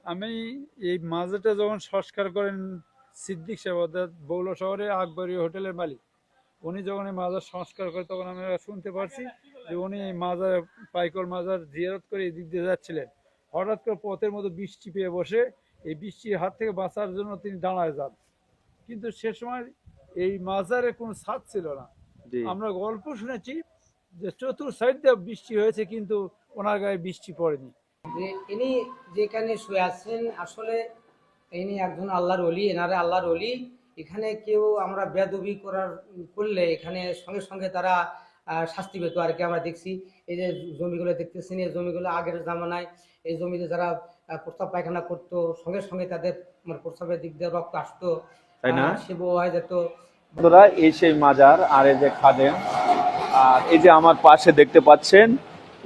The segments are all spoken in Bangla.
আমি এই মাজারটা যখন সংস্কার করেন সিদ্দিক সাহেব অর্থাৎ বৌলা শহরে আকবরী হোটেলের মালিক, উনি যখন এই মাজার সংস্কার করে তখন আমি শুনতে পারছি যে উনি এই মাজার পাইকল মাজার জিয়ারত করে এই দিক দিয়ে যাচ্ছিলেন। হঠাৎ করে পথের মধ্যে বৃষ্টি পেয়ে বসে এই বৃষ্টির হাত থেকে বাঁচার জন্য তিনি দাঁড়ায় যান, কিন্তু সে সময় এই মাজারে কোনো ছাদ ছিল না। জি। আমরা গল্প শুনেছি যে চতুর সাইড দিয়ে বৃষ্টি হয়েছে কিন্তু ওনার গায়ে বৃষ্টি পড়েনি। যে ইনি যেখানে শুয়ে আছেন আসলে ইনি একজন আল্লাহর ওলি, এনারা আল্লাহর ওলি। এখানে কেউ আমরা বেয়াদবি করলে এখানে সঙ্গে সঙ্গে তারা শাস্তি পেত আর কি। আমরা দেখছি এই যে জমিগুলো দেখতেছেন, এই জমিগুলো আগের জামানায় এই জমিতে যারা প্রস্রাব পায়খানা করতো সঙ্গে সঙ্গে তাদের মানে প্রস্রাবের দিক দিয়ে রক্ত আসতো, তাই না? সে বউ হয়ে যেত। বন্ধুরা, এই সেই মাজার আর এই যে খাদেম, আর এই যে আমার পাশে দেখতে পাচ্ছেন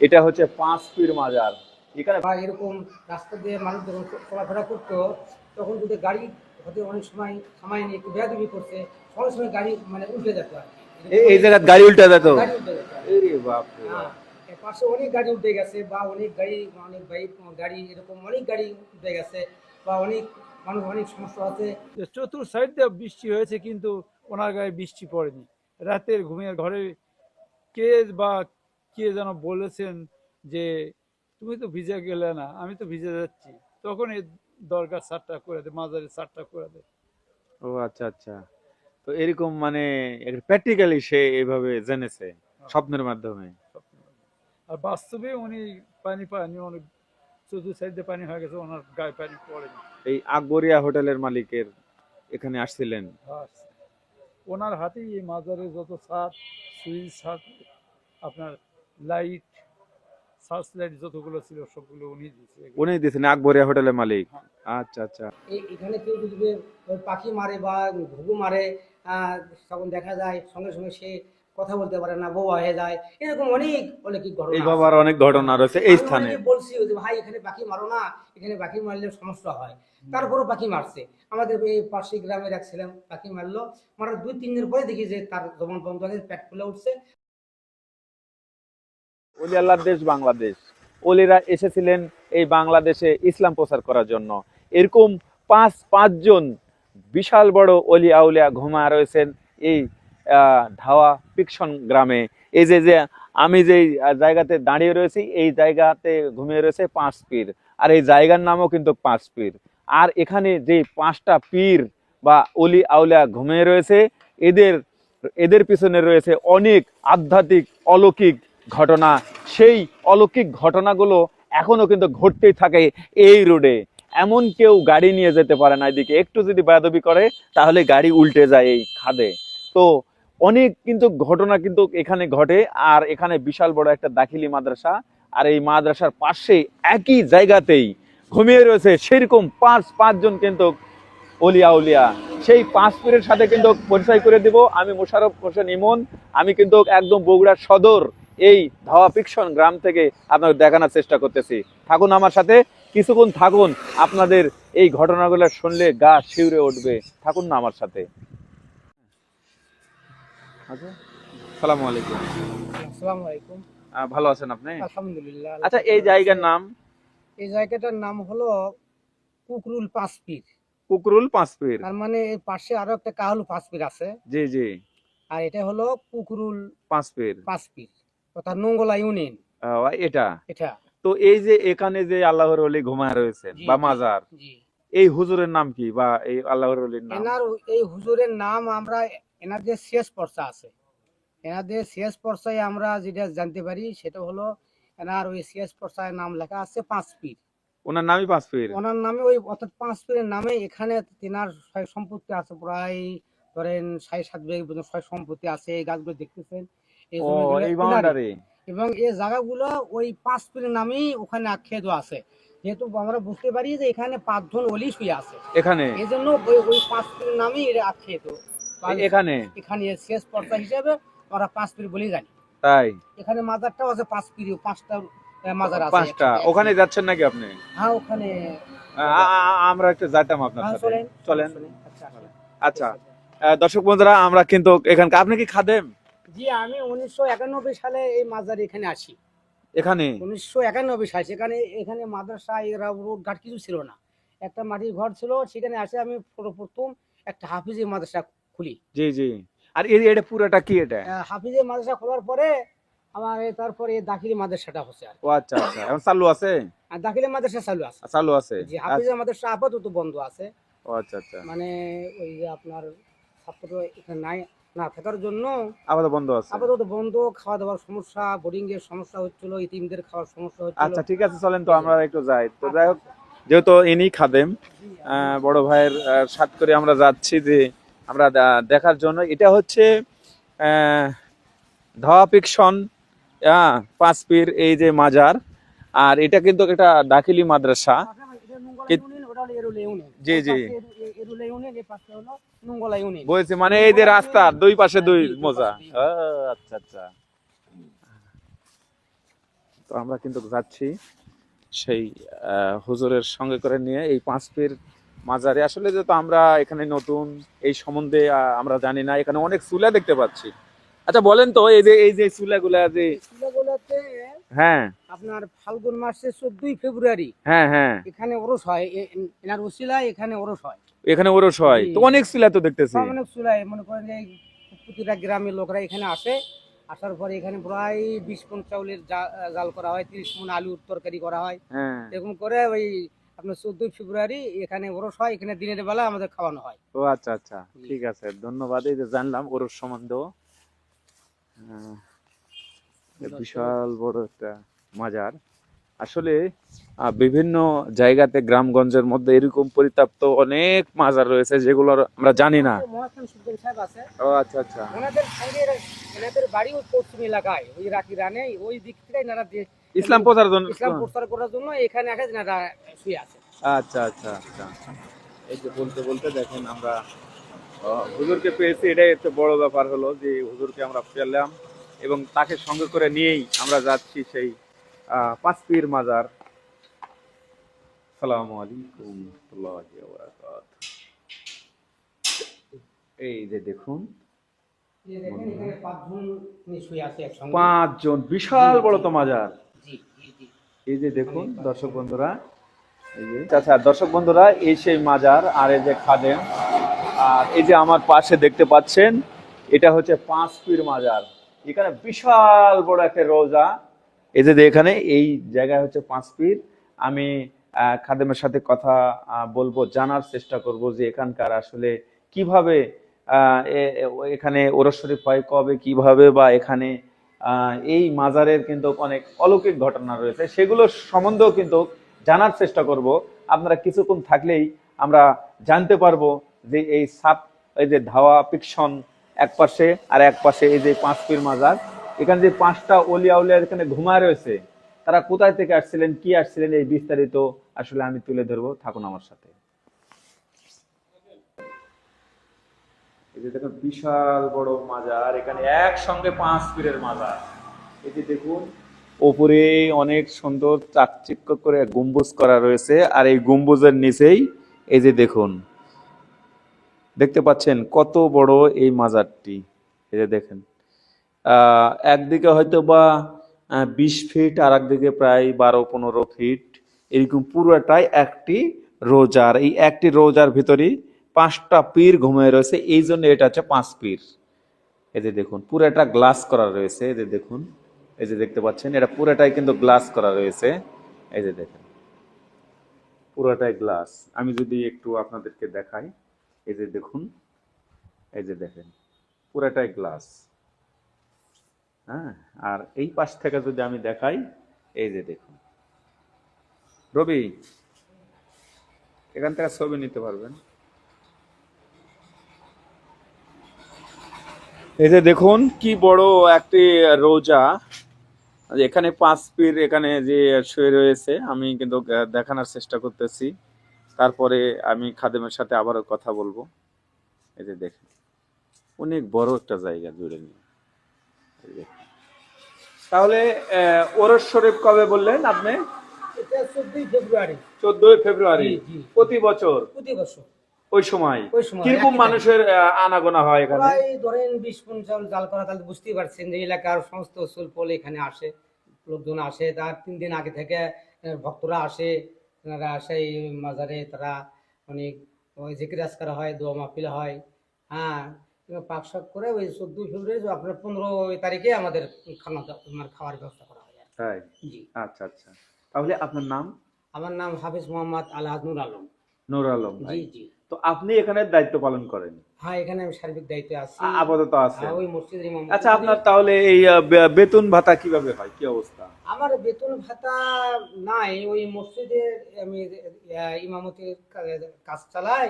এটা হচ্ছে 5 পীর মাজার। এখানে বা এরকম রাস্তা দিয়ে মানুষ যখন চলাফেরা করতো তখন যদি গাড়ি হয়তো অনেক সময় সময় নিয়ে একটু বেয়াদবি করছে, সঙ্গে সঙ্গে গাড়ি মানে উল্টে যেত আর কি। এই জায়গায় গাড়ি উল্টে যেত। গাড়ি উল্টে যেত আর কি। আরে বাপ রে বাপ। হ্যাঁ, এর পাশে অনেক গাড়ি উল্টে গেছে বা অনেক বাইক গাড়ি এরকম অনেক গাড়ি উল্টে গেছে বা অনেক মানুষ অনেক সমস্যা আছে। যে চতুর সাইড দিয়ে বৃষ্টি হয়েছে কিন্তু ওনার গায়ে বৃষ্টি পড়েনি। রাতের ঘুমিয়ে ঘরে কে বা কে যেন বলেছেন যে তুমি তো ভিজে গেলে না, আমি তো ভিজে যাচ্ছি, তখন এই দরকার সারটা করে দে, মাজারের সারটা করে দে। ও আচ্ছা আচ্ছা। তো এরকম মানে প্র্যাকটিক্যালি সে এইভাবে জেনেছে স্বপ্নের মাধ্যমে। আর বাস্তবে উনি পানি পানি অনেক চতুর সাইড দিয়ে পানি হয়ে গেছে, ওনার গায়ে পানি পড়েনি। এই আকবরিয়া হোটেলের মালিকের এখানে আসছিলেন। আর ওনার হাতেই এই মাজারের যত ছাদ, সুইচ ছাদ, আপনার লাইট, সার্চ লাইট যতগুলো ছিল সবগুলো উনি দিয়েছে। উনি দিয়েছেন আকবরিয়া হোটেলের মালিক। হ্যাঁ। আচ্ছা আচ্ছা। এখানে কেউ যদি ওই পাখি মারে বা ঘুঘু মারে, তখন দেখা যায় সঙ্গে সঙ্গে সে কথা বলতে পারে না, বোবা হয়ে যায়। এরকম অনেক অলৌকিক ঘটনা এই আছে। বাবার অনেক ঘটনা রয়েছে এই আমি স্থানে। অনেকে বলছি যে ভাই এখানে পাখি মারো না, এখানে পাখি মারলে সমস্যা হয়, তারপরও পাখি মারছে। আমাদের এই পাশে গ্রামের এক ছেলে পাখি মারলো, মারার 2-3 দিন পরে দেখি যে তার জবান বন্ধ হয়ে পেট ফুলে উঠছে। ওলি আল্লাহর দেশ বাংলাদেশ। ওলিরা এসেছিলেন এই বাংলাদেশে ইসলাম প্রচার করার জন্য। এরকম পাঁচজন বিশাল বড় অলি আউলিয়া ঘুমায় রয়েছেন এই ধাওয়া পিকশন গ্রামে। এই যে যে আমি যে জায়গাতে দাঁড়িয়ে রয়েছি এই জায়গাতে ঘুমিয়ে রয়েছে 5 পীর, আর এই জায়গার নামও কিন্তু 5 পীর। আর এখানে যে 5টা পীর বা অলি আউলিয়া ঘুমিয়ে রয়েছে এদের এদের পিছনে রয়েছে অনেক আধ্যাত্মিক অলৌকিক ঘটনা। সেই অলৌকিক ঘটনাগুলো এখনো কিন্তু ঘটতেই থাকে এই রোডে। এমন কেউ গাড়ি নিয়ে যেতে পারে না, এদিকে একটু যদি বেয়াদবি করে তাহলে গাড়ি উল্টে যায় এই খাদে। তো অনেক কিন্তু ঘটনা কিন্তু এখানে ঘটে। আর এখানে বিশাল বড় একটা দাখিলি মাদ্রাসা, আর এই মাদ্রাসার পাশে একই জায়গাতেই ঘুমিয়ে রয়েছে সেরকম পাঁচজন কিন্তু অলিয়া উলিয়া। সেই 5 পীরের সাথে কিন্তু পরিচয় করে দিব। আমি মোশাররফ হোসেন ইমন। আমি কিন্তু একদম বগুড়া সদর এই ধাওয়া পিকশন গ্রাম থেকে আপনাদের দেখানোর চেষ্টা করতেছি। থাকুন আমার সাথে, কিছুক্ষণ থাকুন, আপনাদের এই ঘটনাগুলো শুনলে গা শিউরে উঠবে। থাকুন না আমার সাথে। আচ্ছা, আসসালামু আলাইকুম। আসসালামু আলাইকুম। ভালো আছেন আপনি? আলহামদুলিল্লাহ। আচ্ছা, এই জায়গার নাম? এই জায়গাটার নাম হলো কুকরুল 5 পীর। কুকরুল 5 পীর। তার মানে এর পাশে আরো একটা কাহালু 5 পীর আছে। জি জি। আর এটা হলো কুকরুল 5 পীর। 5 পীর, অর্থাৎ নঙ্গলা ইউনিয়ন এটা এটা। তো এই যে এখানে যে আল্লাহর ওলি ঘুমায় রয়েছেন জি বা জি মাজার, জি। এই হুজুরের নাম কি বা এই আল্লাহর ওলির নাম? এই হুজুরের নাম আমরা এনাদের শেষ পর্চা আছে, এনাদের শেষ পর্চায় আমরা যেটা জানতে পারি সেটা হলো এনার ওই শেষ পর্চায় নাম লেখা আছে 5 পীর। ওনার নামই 5 পীর। ওনার নামে ওই অর্থাৎ 5 পীরের নামে এখানে তেনার সয় সম্পত্তি আছে প্রায় ধরেন 6-7 বিঘা সয় সম্পত্তি আছে। এই গাছগুলো দেখতেছেন, এই ও জমিগুলো এই ওনারই। বাউন্ডারি। এবং এই জায়গাগুলো ওই 5 পীরের নামেই ওখানে আখ্যায়িত আছে। যেহেতু আমরা বুঝতে পারি যে এখানে 5 জন ওলি শুয়ে আছে, এখানে এই জন্য ওই 5 পীরের নামেই এটা আখ্যায়িত। এখানে এখানে শেষ পর্চা হিসেবে আমরা 5 পীর বলেই জানি। তাই এখানে মাজারটাও আছে 5 পীর, 5টা মাজার আছে। 5টা। ওখানে যাচ্ছেন নাকি আপনি? হ্যাঁ ওখানে আমরা একটু যাইতাম আপনার সাথে। চলেন। আচ্ছা আসেন। আচ্ছা, দর্শক বন্ধুরা, আমরা কিন্তু এখানকার, আপনি কি খাদেম? জি, আমি 1991 সালে এই মাজার এখানে আসি। এখানে 1991 সালে এখানে মাদ্রাসা এরা রোড ঘাট কিছু ছিল না। একটা মাটির ঘর ছিল, সেখানে আসে আমি প্রথম একটা হাফিজি মাদ্রাসা খুলি। জি জি। আর এটা পুরোটা কি এটা? হাফিজি মাদ্রাসা খোলার পরে আমার তারপরে দাখিলি মাদ্রাসাটা হচ্ছে আর ও আচ্ছা আচ্ছা, এখন চালু আছে? আর দাখিলি মাদ্রাসা চালু আছে। চালু আছে। জি, হাফিজি মাদ্রাসা আপাতত বন্ধ আছে। ও আচ্ছা আচ্ছা, মানে ওই যে আপনার ছাত্র এখানে নাই, না থাকার জন্য আপাতত বন্ধ আছে। আপাতত বন্ধ। খাওয়া দাওয়ার সমস্যা, বোর্ডিং এর সমস্যা হচ্ছিল, ইতিমদের খাওয়ার সমস্যা হচ্ছিল। আচ্ছা ঠিক আছে, চলেন তো আমরা একটু যাই। তো যাই হোক, যেহেতু ইনি খাদেম, বড় ভাইয়ের সাথ করে আমরা যাচ্ছি যে আমরা দেখার জন্য। এটা হচ্ছে ধাওয়া পিকশন, পাঁচ পীর এই যে মাজার। আর এটা কিন্তু একটা দাখিলি মাদ্রাসা। জি জি বলছি, মানে এই যে রাস্তার দুই পাশে দুই মোজা। আচ্ছা আচ্ছা। তো আমরা কিন্তু যাচ্ছি সেই হুজুরের সঙ্গে করে নিয়ে এই পাঁচ পীর মাজারে। আসলে যেহেতু আমরা এখানে নতুন, এই সম্বন্ধে আমরা জানি না। এখানে অনেক চুলা দেখতে পাচ্ছি। আচ্ছা বলেন তো, এই যে চুলাগুলা যে চুলাগুলোতে হ্যাঁ আপনার ফাল্গুন মাসের 14ই ফেব্রুয়ারি হ্যাঁ হ্যাঁ এখানে ওরস হয়। এনার ওসিলায় এখানে ওরস হয়। এখানে ওরস হয় তো, অনেক চুলা তো দেখতেছি। অনেক চুলায় মনে করেন যে প্রতিটা গ্রামের লোকরা এখানে আসে। আসার পরে এখানে প্রায় 20 মণ চাউলের জাল করা হয়, 30 মণ আলুর তরকারি করা হয়। হ্যাঁ। এরকম করে ওই আপনার 14ই ফেব্রুয়ারি এখানে ওরস হয়। এখানে দিনের বেলা আমাদের খাওয়ানো হয়। ও আচ্ছা আচ্ছা, ঠিক আছে, ধন্যবাদ। এই যে জানলাম ওরস সম্বন্ধেও। বিশাল বড় একটা মাজার। আসলে বিভিন্ন জায়গাতে গ্রামগঞ্জের মধ্যে এরকম পরিত্যক্ত অনেক মাজার রয়েছে যেগুলো আমরা জানি না। মহাস্থান সুলতান সাহেব আছে, ও আচ্ছা আচ্ছা। ওনাদের সঙ্গে এনাদের বাড়ি ওই পশ্চিম এলাকায়, ওই রাকি রানে ওই দিক থেকে এনারা ইসলাম প্রচার জন্য, ইসলাম প্রচার করার জন্য এখানে আসে, এনারা শুয়ে আছে। আচ্ছা আচ্ছা আচ্ছা। এই যে বলতে বলতে দেখেন আমরা হুজুরকে পেয়েছি। এটাই একটা বড় ব্যাপার হলো যে হুজুরকে আমরা পেলাম এবং তাকে সঙ্গে করে নিয়েই আমরা যাচ্ছি সেই পাঁচ পীর মাজার। আসসালামু আলাইকুম ওয়া রাহমাতুল্লাহি ওয়া বারাকাতুহু। এই যে দেখুন এই দেখেন এখানে 5 জন শুয়ে আছে একসঙ্গে। 5 জন, বিশাল বড় তো মাজার। জি জি জি। এই যে দেখুন দর্শক বন্ধুরা, এই যে আচ্ছা দর্শক বন্ধুরা, এই সেই মাজার। আর এই যে খাদেম, আর এই যে আমার পাশে দেখতে পাচ্ছেন, এটা হচ্ছে পাঁচ পীর মাজার। এখানে বিশাল বড় একটা রোজা। এই যে এখানে এই জায়গায় হচ্ছে পাঁচ পীর। আমি খাদেমের সাথে কথা বলবো, জানার চেষ্টা করব যে এখানকার আসলে কিভাবে এখানে ওরস শরীফ হয় কবে, কিভাবে, বা এখানে এই মাজারের কিন্তু অনেক অলৌকিক ঘটনা রয়েছে, সেগুলো সম্বন্ধেও কিন্তু জানার চেষ্টা করব। আপনারা কিছুক্ষণ থাকলেই আমরা জানতে পারবো যে এই সাপ, এই যে ধাওয়া পিকশন এক পাশে, আর এক পাশে এই যে পাঁচ পীর মাজার। এখানে যে 5টা ওলিয়া উলিয়া এখানে ঘুমায় রয়েছে, তারা কোথায় থেকে আসছিলেন, কি আসছিলেন, এই বিস্তারিত আসলে আমি তুলে ধরবো। থাকুন আমার সাথে। এই যে দেখুন বিশাল বড় মাজার, এখানে একসঙ্গে পাঁচ পীরের মাজার। এই যে দেখুন ওপরে অনেক সুন্দর চাকচিক্য করে গম্বুজ করা রয়েছে, আর এই গম্বুজের নিচেই এই যে দেখুন, দেখতে পাচ্ছেন কত বড় এই মাজারটি। এই যে দেখেন একদিকে হয়তো বা 20 ফিট, আর একদিকে প্রায় 12-15 ফিট, এরকম পুরোটাই একটি রোজার। এই একটি রোজার ভিতরেই 5টা পীর ঘুমিয়ে রয়েছে, এই জন্য এটা হচ্ছে পাঁচ পীর। এই যে দেখুন পুরোটা গ্লাস করা রয়েছে। এই যে দেখুন, এই যে দেখতে পাচ্ছেন এটা পুরোটাই কিন্তু গ্লাস করা রয়েছে। এই যে দেখেন পুরোটাই গ্লাস। আমি যদি একটু আপনাদেরকে দেখাই, এই যে দেখুন, এই যে দেখেন পুরোটাই গ্লাস। হ্যাঁ, আর এই পাশ থেকে যদি আমি দেখাই, এই যে দেখুন, রবি এখান থেকে ছবি নিতে পারবেন। এই যে দেখুন কি বড় একটি রোজা। এখানে পাঁচ পীর এখানে যে শুয়ে রয়েছে, আমি কিন্তু দেখানোর চেষ্টা করতেছি। তারপরে আমি খাদেমের সাথে আবারও কথা বলবো। এই যে দেখেন অনেক বড় একটা জায়গা জুড়ে নিয়ে। তাহলে ওরস শরীফ কবে বললেন আপনি? এটা 14ই ফেব্রুয়ারি। 14ই ফেব্রুয়ারি জি, জি। প্রতি বছর প্রতি বছর ওই সময় ওই সময় কিরকম একই মানুষের আনাগোনা হয় এখানে? প্রায় ধরেন 20 মণ চাউল জাল করা, তাহলে বুঝতেই পারছেন যে এলাকার সমস্ত সুলপল এখানে আসে, লোকজন আসে। তার 3 দিন আগে থেকে ভক্তরা আসে, তেনারা আসে এই মাজারে, তারা অনেক ওই জিকির আজকার হয়, দোয়া মাহফিল হয়। হ্যাঁ, এবং পাক শাক করে ওই 14 ফেব্রুয়ারি আপনার 15 তারিখে আমাদের মানে খাওয়ার ব্যবস্থা করা হয় আর তাই? কি। জি, আচ্ছা আচ্ছা। তাহলে আপনার নাম? আমার নাম হাফিজ মোহাম্মদ আলহাজ নুর আলম। নূর আলম জি ভাই। জি। তো আপনি এখানে দায়িত্ব পালন করেন? হ্যাঁ, এখানে আমি সার্বিক দায়িত্বে আছি। আপাতত আছেন? ওই মসজিদের আচ্ছা, ইমামতি করি। আপনার তাহলে এই বেতন ভাতা কিভাবে হয়, কি অবস্থা? আমার বেতন ভাতা নাই, ওই মসজিদের আমি ইমামতির কাজ চালাই,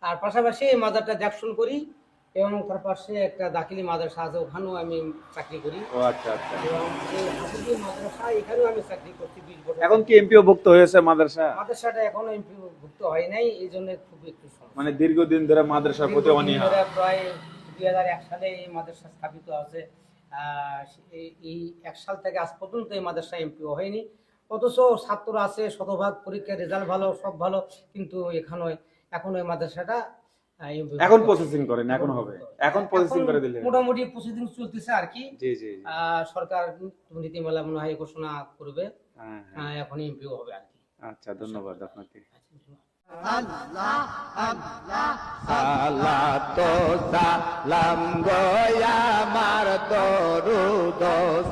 আর পাশাপাশি এই মাদ্রাসা দেখশন করি, এবং তার পাশে একটা দাখিলি মাদ্রাসা আছে, ওখানেও আমি চাকরি করি। ও আচ্ছা আচ্ছা। এবং এই হাফিজি মাদ্রাসা এখানেও আমি চাকরি করছি 20 বছর। এখন কি এমপিও ভুক্ত হয়েছে মাদ্রাসা? মাদ্রাসাটা এখনো ভুক্ত হয় নাই, এই জন্য খুব একটু সমস্যা। মানে দীর্ঘদিন ধরে মাদ্রাসার প্রতি দীর্ঘদিন অনীহা। ধরে প্রায় 2001 সালে এই মাদ্রাসা স্থাপিত আছে। এই 1 সাল থেকে আজ পর্যন্ত এই মাদ্রাসা এমপিও হয়নি, অথচ ছাত্র আছে শতভাগ, পরীক্ষার রেজাল্ট ভালো, সব ভালো, কিন্তু এখন ওই মাদ্রাসাটা MP এখন প্রসেসিং করেন, এখন হবে, এখন প্রসেসিং করে দিলে। মোটামুটি প্রসিডিং চলতেছে আর কি। জি জি জি। সরকার নীতিমালা মনে হয় ঘোষণা করবে, হ্যাঁ হ্যাঁ। এখন এমপিও হবে আর কি। আচ্ছা, ধন্যবাদ আপনাকে। সালাতো সালাম গোয়া মার দরুদ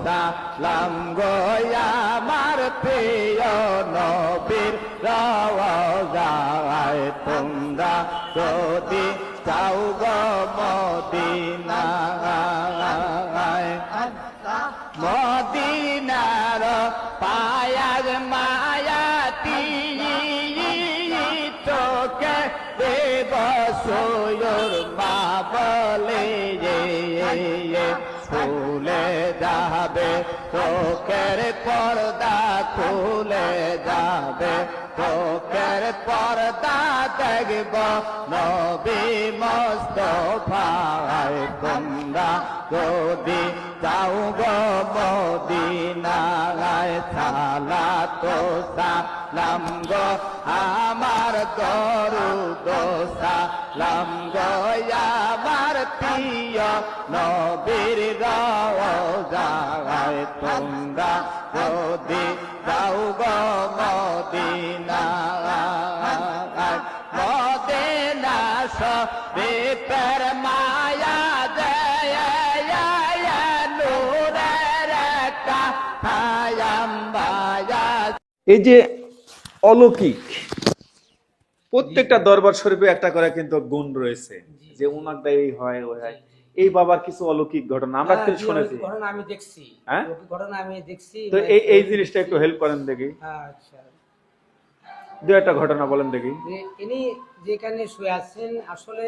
সালাম গোয়া মার প্রিয় নবীর রওজায় তোমরা যদি চাও গো মদিনায়, মদিনার পায়ার মায়াতি তোকে দেব সয়ুর মা বলে ফুলে যাবে তোকের পর্দা, খুলে যাবে তোকের পর্দা, দেখব নবী মুস্তাফায় তোমরা যদি যাও গো মদিনায়। সালাতো সালাম গো আমার দরুদ সালাম গো আমার প্রিয় নবীর রওজায় তোমরা যদি যাও গো মদিনায়। মদিনা শরীফের মায়া দেয় নূরের একটা ছায়া। এই যে অলৌকিক, প্রত্যেকটা দরবার শরীফে একটা করে কিন্তু গুণ রয়েছে, যে উনার এই হয় ওই হয়। এই বাবার কিছু অলৌকিক ঘটনা আমরা হ্যাঁ, কিন্তু জি, শুনেছি। অলৌকিক ঘটনা আমি দেখছি। হ্যাঁ? অলৌকিক ঘটনা আমি দেখছি। তো এই জিনিসটা একটু হেল্প করেন দেখি, আচ্ছা, দু একটা ঘটনা বলেন দেখি। যে ইনি যেখানে শুয়ে আছেন, আসলে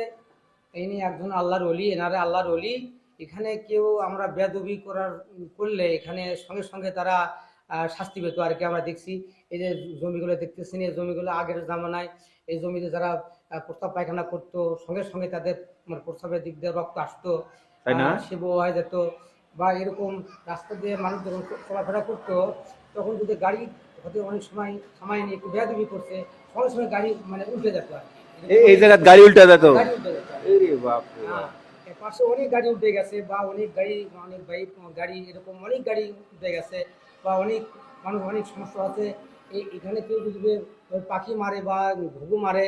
ইনি একজন আল্লাহর ওলি, এনারা আল্লাহর ওলি। এখানে কেউ আমরা বেয়াদবি করলে এখানে সঙ্গে সঙ্গে তারা শাস্তি পেত আর কি, আমরা দেখছি। এই যে জমিগুলো দেখতেছেন, এই জমিগুলো আগের জামানায় এই জমিতে যারা প্রস্তাব পায়খানা করতো, সঙ্গে সঙ্গে তাদের মানে প্রস্তাবের দিক দিয়ে রক্ত আসতো, তাই না? সে হয়ে যেত, বা এরকম রাস্তা দিয়ে মানুষ যখন চলাফেরা করতো, তখন যদি গাড়ি হতে অনেক সময় নিয়ে একটু বেয়াদবি করছে, সঙ্গে সঙ্গে গাড়ি মানে উল্টে যেত আর কি। এই জায়গায় গাড়ি উল্টে যেত? গাড়ি উল্টে যেত। আরে বাপ রে বাপ। হ্যাঁ, এর পাশে অনেক গাড়ি উঠে গেছে, বা অনেক গাড়ি এরকম অনেক গাড়ি উঠে গেছে, বা অনেক মানুষ অনেক সমস্যা আছে। এখানে কেউ যদি পাখি মারে বা ঘুঘু মারে,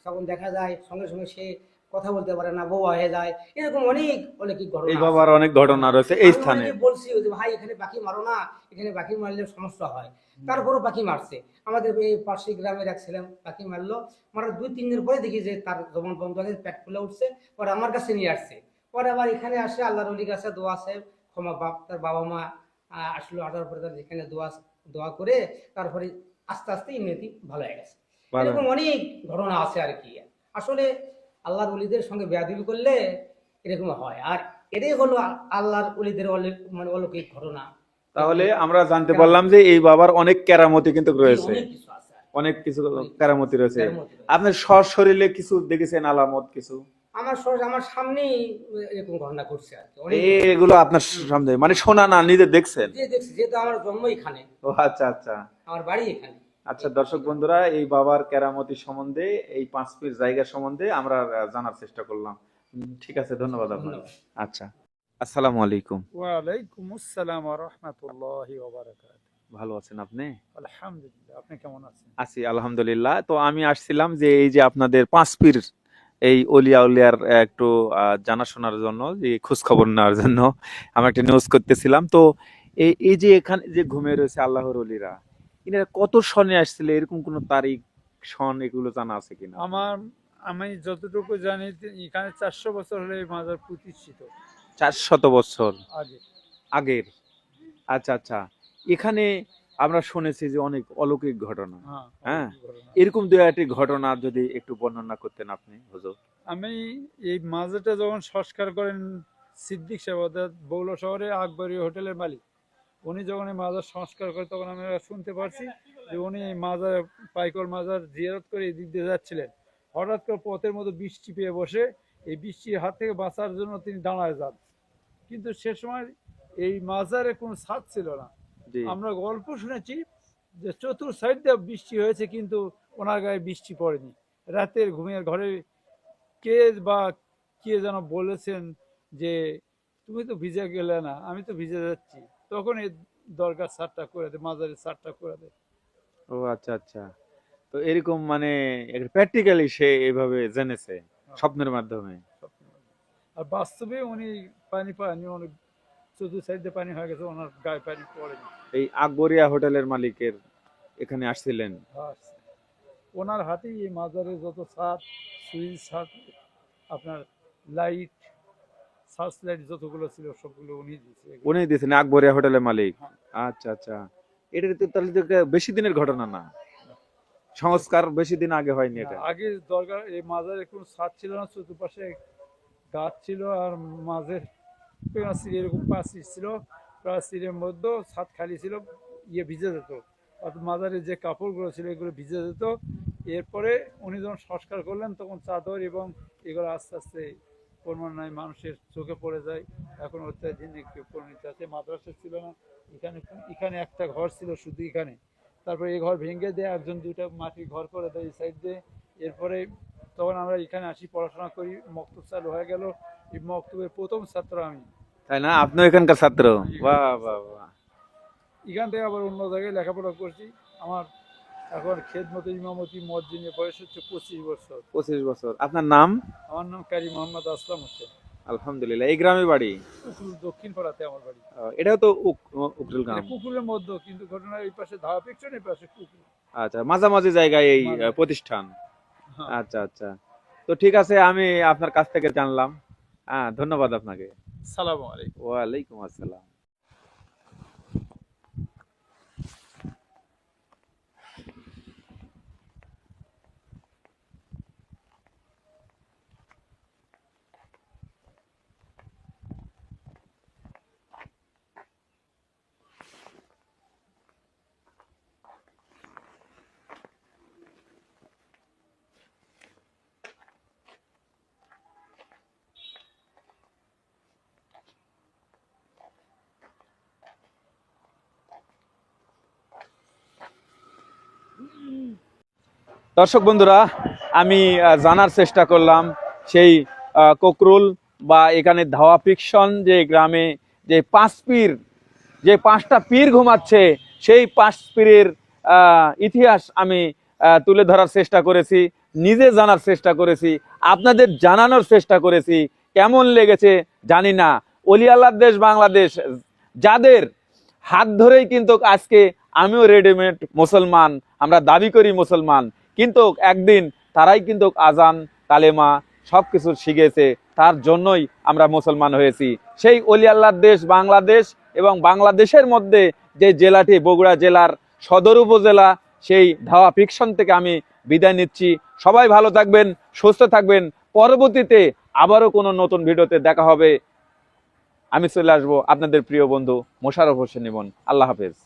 তখন দেখা যায় সঙ্গে সঙ্গে সে কথা বলতে পারে না, বোবা হয়ে যায়। এরকম অনেক অলৌকিক ঘটনা এই আছে। বাবার অনেক ঘটনা রয়েছে এই আমি স্থানে। অনেকে বলছি যে ভাই এখানে পাখি মারো না, এখানে পাখি মারলে সমস্যা হয়, তারপরও পাখি মারছে। আমাদের এই পার্শ্বিক গ্রামের এক ছেলে পাখি মারলো, মারার 2-3 দিন পরে দেখি যে তার জবান বন্ধ হয়ে পেট ফুলে উঠছে, পরে আমার কাছে নিয়ে আসছে। পরে আবার এখানে আসে, আল্লাহর ওলির কাছে দোয়া আছে, ক্ষমা তার বাবা মা আসলো, আসার পরে তার এখানে দোয়া করে তারপরে আস্তে আস্তে এমনিতেই ভালো হয়ে গেছে। ভালো। এরকম অনেক ঘটনা আছে আর কি। আসলে আল্লাহর ওলিদের সঙ্গে বেয়াদবি করলে এরকম হয়, আর এটাই হলো আল্লাহর ওলিদের মানে অলৌকিক ঘটনা। তাহলে আমরা জানতে পারলাম যে এই বাবার অনেক কেরামতি কিন্তু রয়েছে, অনেক কিছু আছে আর কি। অনেক কিছু কেরামতি রয়েছে। কেরামতি রয়েছে। আপনার শরীরে কিছু দেখেছেন আলামত কিছু? আমার সামনেই এরকম ঘটনা ঘটছে আর কি। অনেক এগুলো আপনার সামনে মানে শোনা না, নিজে দেখছেন? যে দেখছি, যেহেতু আমার জন্ম এখানে, ও আচ্ছা আচ্ছা। আমার বাড়ি এখানে। আচ্ছা দর্শক বন্ধুরা, এই বাবার কেরামতি সম্বন্ধে, এই 5 পীর জায়গা সম্বন্ধে আমরা জানার চেষ্টা করলাম। ঠিক আছে, ধন্যবাদ আপনাকে। আচ্ছা, আসসালামু আলাইকুম। ওয়ালাইকুম আসসালাম ওয়া রাহমাতুল্লাহি ওয়া বারাকাতুহু। ভালো আছেন আপনি? আলহামদুলিল্লাহ, আপনি কেমন আছেন? আছি আলহামদুলিল্লাহ। তো আমি আসছিলাম যে এই যে আপনাদের পাঁচ পীর এই অলিয়া উলিয়ার একটু জানাশোনার জন্য, যে খোঁজ খবর নেওয়ার জন্য আমি একটা নিউজ করতেছিলাম। তো এই এই যে এখানে যে ঘুমিয়ে রয়েছে আল্লাহর অলিরা, এনারা কত সনে আসছিল, এরকম কোন তারিখ সন এগুলো জানা আছে কিনা? আমি যতটুকু জানি যে এখানে 400 বছর হলে এই মাজার প্রতিষ্ঠিত 400 বছর আগে। আগের। আচ্ছা আচ্ছা। এখানে আমরা শুনেছি যে অনেক অলৌকিক ঘটনা। হ্যাঁ, হ্যাঁ, অনেক ঘটনা। এরকম দু একটি ঘটনা যদি একটু বর্ণনা করতেন আপনি হুজুর। আমি এই মাজারটা যখন সংস্কার করেন সিদ্দিক সাহেব, অর্থাৎ বগুড়া শহরে আকবরী হোটেলের মালিক, উনি যখন এই মাজার সংস্কার করে তখন আমরা শুনতে পারছি যে উনি এই মাজার পাইকর মাজার জিয়ারত করে এদিক দিয়ে যাচ্ছিলেন। হঠাৎ করে পথের মধ্যে বৃষ্টি পেয়ে বসে এই বৃষ্টির হাত থেকে বাঁচার জন্য তিনি দাঁড়ায় যান, কিন্তু সে সময় এই মাজারে কোনো ছাদ ছিল না। জি। আমরা গল্প শুনেছি যে চতুর সাইড দিয়ে বৃষ্টি হয়েছে, কিন্তু ওনার গায়ে বৃষ্টি পড়েনি। রাতের ঘুমের ঘরে কে বা কে যেন বলেছেন যে তুমি তো ভিজে গেলে না, আমি তো ভিজে যাচ্ছি, তখন এই দরকার সারটা করে দে, মাজারের সারটা করে দে। ও আচ্ছা আচ্ছা। তো এরকম মানে প্র্যাকটিক্যালি সে এভাবে জেনেছে স্বপ্নের মাধ্যমে। আর বাস্তবে উনি পানি অনেক চতুর সাইড দিয়ে পানি হয়ে গেছে, ওনার গায়ে পানি পড়েনি। এই আকবরিয়া হোটেলের মালিকের এখানে আসছিলেন। বাস, ওনার হাতেই এই মাজারে যত ছাদ, সুইচ ছাদ, আপনার লাইট, সার্চ লাইট যতগুলো ছিল সবগুলো উনি দিয়েছে। উনি দিয়েছেন আকবরিয়া হোটেলের মালিক। হ্যাঁ। আচ্ছা আচ্ছা। এটা তো তাহলে তো একটা বেশি দিনের ঘটনা না, সংস্কার বেশি দিন আগে হয়নি এটা। আগে দরকার এই মাজারে কোনো ছাদ ছিল না, চতুর্পাশে গাছ ছিল আর মাঝে প্রাচীর, এরকম প্রাচীর ছিল, প্রাচীরের মধ্যে ছাদ খালি ছিল, ভিজে যেত, অর্থাৎ মাজারে যে কাপড়গুলো ছিল এগুলো ভিজে যেত। এরপরে উনি যখন সংস্কার করলেন তখন চাদর এবং এগুলো আস্তে আস্তে ক্রমান্বয়ে মানুষের চোখে পড়ে যায়। এখন অত্যাধুনিক পরিণত আছে। মাদ্রাসা ছিল না এখানে, এখানে একটা ঘর ছিল শুধু এখানে, তারপরে এই ঘর ভেঙে দিয়ে একজন দুইটা মাটির ঘর করে দেয় এই সাইড দিয়ে। এরপরে তখন আমরা এখানে আসি, পড়াশোনা করি, মক্তব চালু হয়ে গেল। এই মক্তবের প্রথম ছাত্র আমি। তাই না? আপনি এখানকার ছাত্র? বাহ বাহ বাহ। এখান থেকে আবার অন্য জায়গায় লেখাপড়া করছি। আমার এখন খেদমতে ইমামতি মসজিদের বয়স হচ্ছে 25 বছর। 25 বছর। আপনার নাম? আমার নাম কারি মোহাম্মদ আসলাম হোসেন। আলহামদুলিল্লাহ। এই গ্রামে বাড়ি? পুকুর দক্ষিণ পাড়াতে আমার বাড়ি। এটাও তো উকরুল গ্রাম। পুকুরের মধ্যে, কিন্তু ঘটনার এই পাশে ধাওয়া পিছনে, এই পাশে পুকুর। আচ্ছা, মাঝামাঝি জায়গায় এই মাঝামাঝি। প্রতিষ্ঠান। হ্যাঁ। আচ্ছা আচ্ছা। তো ঠিক আছে, আমি আপনার কাছ থেকে জানলাম। হ্যাঁ, ধন্যবাদ আপনাকে। সালাম আলাইকুম। ওয়ালাইকুম আসসালাম। দর্শক বন্ধুরা, আমি জানার চেষ্টা করলাম সেই কোকরুল বা এখানে ধাওয়া ফিকশন যে গ্রামে যে পাঁচ পীর, যে পাঁচটা পীর ঘুমাচ্ছে, সেই পাঁচ পীরের ইতিহাস আমি তুলে ধরার চেষ্টা করেছি, নিজে জানার চেষ্টা করেছি, আপনাদের জানানোর চেষ্টা করেছি। কেমন লেগেছে জানি না। অলি আল্লাহর দেশ বাংলাদেশ, যাদের হাত ধরেই কিন্তু আজকে আমিও রেডিমেড মুসলমান, আমরা দাবি করি মুসলমান, কিন্তু একদিন তারাই কিন্তু আজান, কালেমা সবকিছু শিখেছে, তার জন্যই আমরা মুসলমান হয়েছি। সেই অলি আল্লাহর দেশ বাংলাদেশ এবং বাংলাদেশের মধ্যে যে জেলাটি বগুড়া জেলার সদর উপজেলা, সেই ধাওয়া ফিকশন থেকে আমি বিদায় নিচ্ছি। সবাই ভালো থাকবেন, সুস্থ থাকবেন। পরবর্তীতে আবারও কোনো নতুন ভিডিওতে দেখা হবে। আমি চলে আসবো আপনাদের প্রিয় বন্ধু মোশাররফ হোসেন ইমন। আল্লাহ হাফেজ।